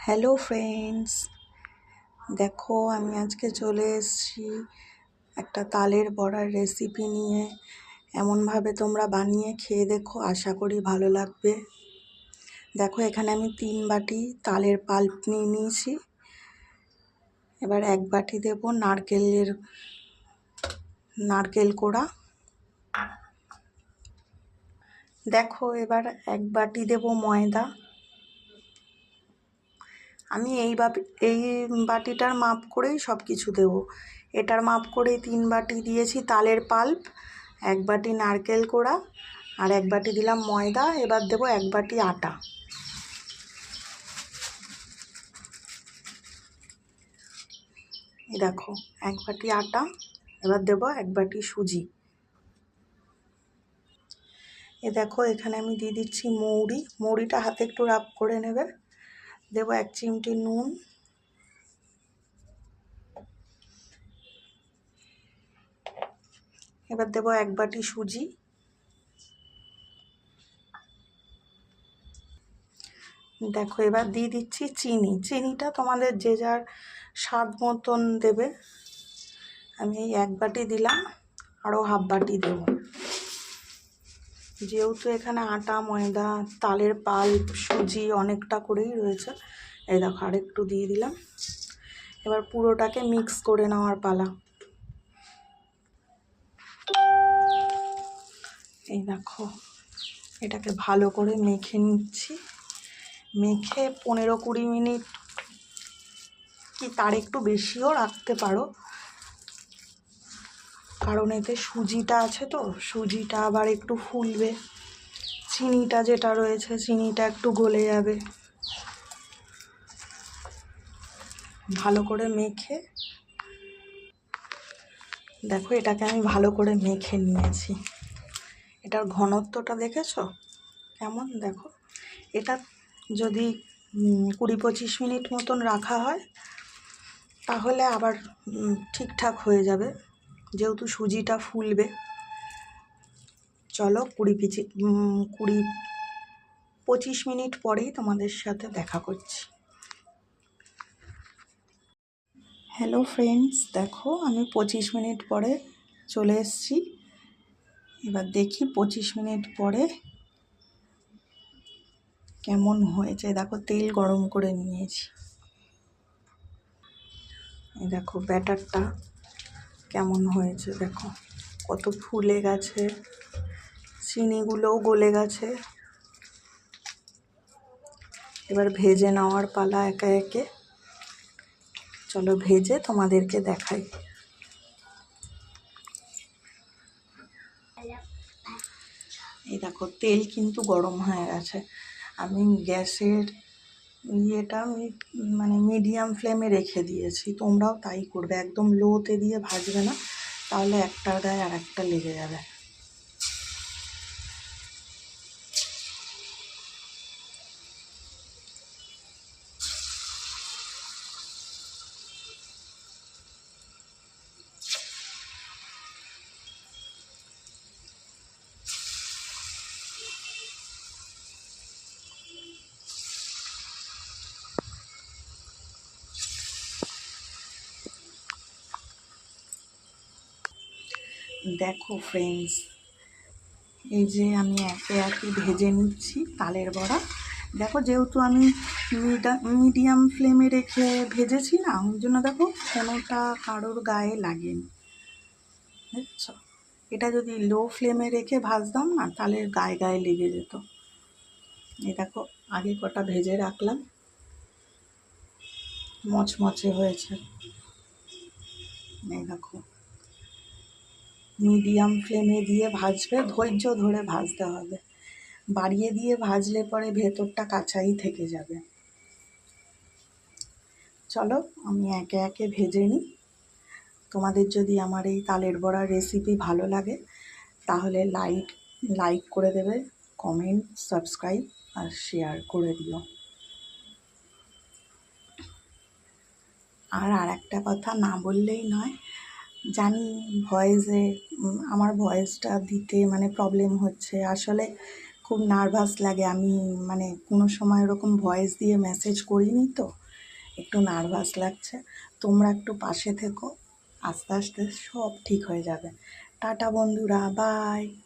Hello friends, দেখো আমি আজকে চলে এসেছি একটা তালের বড়ার রেসিপি নিয়ে। এমনভাবে তোমরা বানিয়ে খেয়ে দেখো, আশা করি ভালো লাগবে। দেখো এখানে আমি 3 বাটি তালের পাল্প নিয়ে নিয়েছি। এবার 1 বাটি দেব নারকেল কোড়া। দেখো এবার 1 বাটি দেব ময়দা। আমি এই বাটিটার মাপ করেই সব কিছু দেবো। এটার মাপ করেই 3 বাটি দিয়েছি তালের পাল্প, 1 বাটি নারকেল কোড়া আর 1 বাটি দিলাম ময়দা। এবার দেবো 1 বাটি আটা। এই দেখো 1 বাটি আটা। এবার দেবো 1 বাটি সুজি। এ দেখো এখানে আমি দিয়ে দিচ্ছি মৌরিটা হাতে একটু রাব করে নেবে। দেবো 1 চিমটি নুন। এবার দেবো 1 বাটি সুজি। দেখো এবার দিয়ে দিচ্ছি চিনিটা তোমাদের যে যার স্বাদ মতন দেবে। আমি এই 1 বাটি দিলাম, আরও হাফ বাটি দেব। যেহেতু এখানে আটা, ময়দা, তালের পাল্প, সুজি অনেকটা করেই রয়েছে, এই দেখো আরেকটু দিয়ে দিলাম। এবার পুরোটাকে মিক্স করে নেওয়ার পালা। এই দেখো এটাকে ভালো করে মেখে নিচ্ছি। মেখে 15-20 মিনিট কি তার একটু বেশিও রাখতে পারো, কারণ এতে সুজিটা আছে তো, সুজিটা আবার একটু ফুলবে। চিনিটা যেটা রয়েছে, চিনিটা একটু গলে যাবে। ভালো করে মেখে দেখো এটাকে আমি ভালো করে মেখে নিয়েছি। এটার ঘনত্বটা দেখেছো কেমন? দেখো এটা যদি 20-25 মিনিট মতন রাখা হয় তাহলে আবার ঠিকঠাক হয়ে যাবে, যেহেতু সুজিটা ফুলবে। চলো 20-25 মিনিট পরেই তোমাদের সাথে দেখা করছি। হ্যালো ফ্রেন্ডস, দেখো আমি 25 মিনিট পরে চলে এসেছি। এবার দেখি 25 মিনিট পরে কেমন হয়েছে। দেখো তেল গরম করে নিয়েছি। এই দেখো ব্যাটারটা কেমন হয়েছে, দেখো কত ফুলে গেছে, চিনিগুলোও গলে গেছে। এবার ভেজে নেওয়ার পালা একে একে। চলো ভেজে তোমাদেরকে দেখাই। এই দেখো তেল কিন্তু গরম হয়ে গেছে। আমি গ্যাসের মানে মিডিয়াম ফ্লেমে রেখে দিয়েছি, তোমরাও তাই করবে। একদম লোতে দিয়ে ভাজবে না, তাহলে একটার গায়ে আর একটা লেগে যাবে। দেখো ফ্রেন্ডস, এই যে আমি একে একে ভেজে নিচ্ছি তালের বড়া। দেখো যেহেতু আমি মিডিয়াম ফ্লেমে রেখে ভেজেছি না, ওই জন্য দেখো কোনোটা কারোর গায়ে লাগেনি, বুঝছো? এটা যদি লো ফ্লেমে রেখে ভাজতাম না, তাহলে গায়ে গায়ে লেগে যেত। এই দেখো আগে কটা ভেজে রাখলাম, মচমচে হয়েছে। এই দেখো মিডিয়াম ফ্লেমে দিয়ে ভাজবে, ধৈর্য ধরে ভাজতে হবে। বাড়িয়ে দিয়ে ভাজলে পরে ভেতরটা কাঁচাই থেকে যাবে। চলো আমি একে একে ভেজে নিই। তোমাদের যদি আমার এই তালের বড়ার রেসিপি ভালো লাগে তাহলে লাইক করে দেবে, কমেন্ট, সাবস্ক্রাইব আর শেয়ার করে দিও। আর একটা কথা না বললেই নয়, জানি আমার ভয়েসটা দিতে মানে প্রবলেম হচ্ছে। আসলে খুব নার্ভাস লাগে। আমি মানে কোনো সময় ওরকম ভয়েস দিয়ে মেসেজ করিনি তো, একটু নার্ভাস লাগছে। তোমরা একটু পাশে থেকো, আস্তে আস্তে সব ঠিক হয়ে যাবে। টাটা বন্ধুরা, বাই।